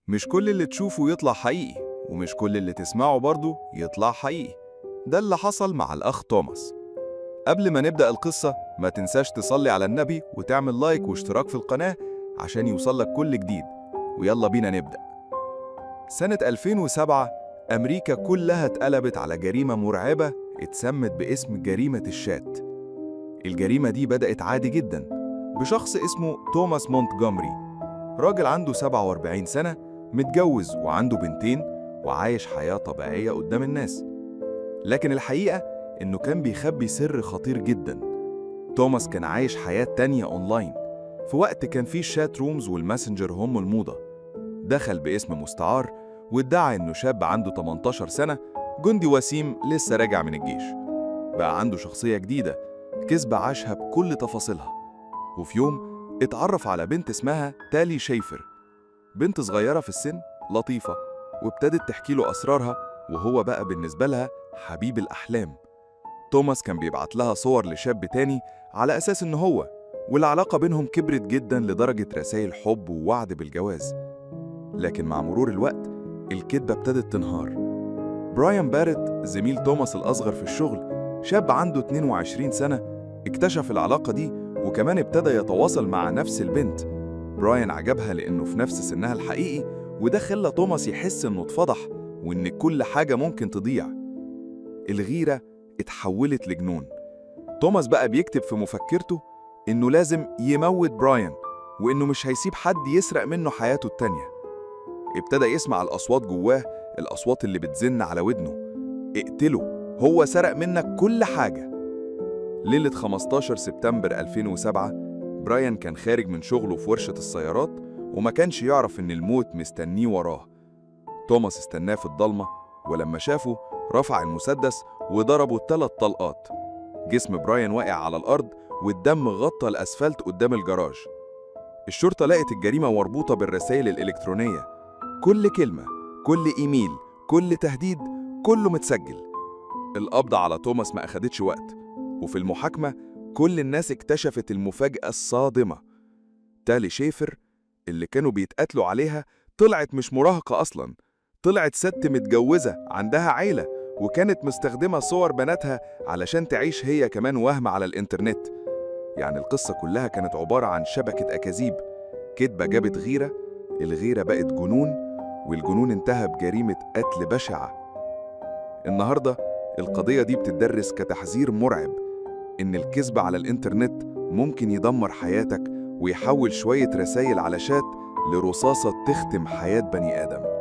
مش كل اللي تشوفه يطلع حقيقي، ومش كل اللي تسمعه برضه يطلع حقيقي. ده اللي حصل مع الأخ توماس. قبل ما نبدأ القصة ما تنساش تصلي على النبي وتعمل لايك واشتراك في القناة عشان يوصلك كل جديد. ويلا بينا نبدأ. سنة 2007 أمريكا كلها اتقلبت على جريمة مرعبة اتسمت باسم جريمة الشات. الجريمة دي بدأت عادي جدا بشخص اسمه توماس مونتجومري، راجل عنده 47 سنة، متجوز وعنده بنتين وعايش حياة طبيعية قدام الناس. لكن الحقيقة إنه كان بيخبي سر خطير جدا. توماس كان عايش حياة تانية أونلاين في وقت كان فيه الشات رومز والماسنجر هم الموضة. دخل باسم مستعار وادعى إنه شاب عنده 18 سنة، جندي وسيم لسه راجع من الجيش. بقى عنده شخصية جديدة، كذبة عاشها بكل تفاصيلها. وفي يوم اتعرف على بنت اسمها تالي شيفر، بنت صغيرة في السن لطيفة، وابتدت تحكي له أسرارها، وهو بقى بالنسبة لها حبيب الأحلام. توماس كان بيبعت لها صور لشاب تاني على أساس إنه هو، والعلاقة بينهم كبرت جدا لدرجة رسائل حب ووعد بالجواز. لكن مع مرور الوقت الكذبة ابتدت تنهار. برايان باريت زميل توماس الأصغر في الشغل، شاب عنده 22 سنة، اكتشف العلاقة دي وكمان ابتدى يتواصل مع نفس البنت. برايان عجبها لأنه في نفس سنها الحقيقي، وده خلى توماس يحس إنه اتفضح وإن كل حاجة ممكن تضيع. الغيرة اتحولت لجنون. توماس بقى بيكتب في مفكرته إنه لازم يموت برايان، وإنه مش هيسيب حد يسرق منه حياته التانية. ابتدى يسمع الأصوات جواه، الأصوات اللي بتزن على ودنه: اقتله، هو سرق منك كل حاجة. ليلة 15 سبتمبر 2007 برايان كان خارج من شغله في ورشة السيارات، وما كانش يعرف إن الموت مستنيه وراه. توماس استناه في الضلمة، ولما شافه رفع المسدس وضربه 3 طلقات. جسم برايان واقع على الأرض والدم غطى الأسفلت قدام الجراج. الشرطة لقت الجريمة مربوطة بالرسائل الإلكترونية، كل كلمة، كل إيميل، كل تهديد، كله متسجل. القبض على توماس ما أخدتش وقت، وفي المحاكمة كل الناس اكتشفت المفاجأة الصادمة: تالي شيفر اللي كانوا بيتقاتلوا عليها طلعت مش مراهقة أصلاً، طلعت ست متجوزة عندها عيلة، وكانت مستخدمة صور بناتها علشان تعيش هي كمان وهم على الإنترنت. يعني القصة كلها كانت عبارة عن شبكة أكاذيب. كدبة جابت غيرة، الغيرة بقت جنون، والجنون انتهى بجريمة قتل بشعة. النهاردة القضية دي بتدرس كتحذير مرعب إن الكذب على الإنترنت ممكن يدمر حياتك ويحول شوية رسائل على شات لرصاصة تختم حياة بني آدم.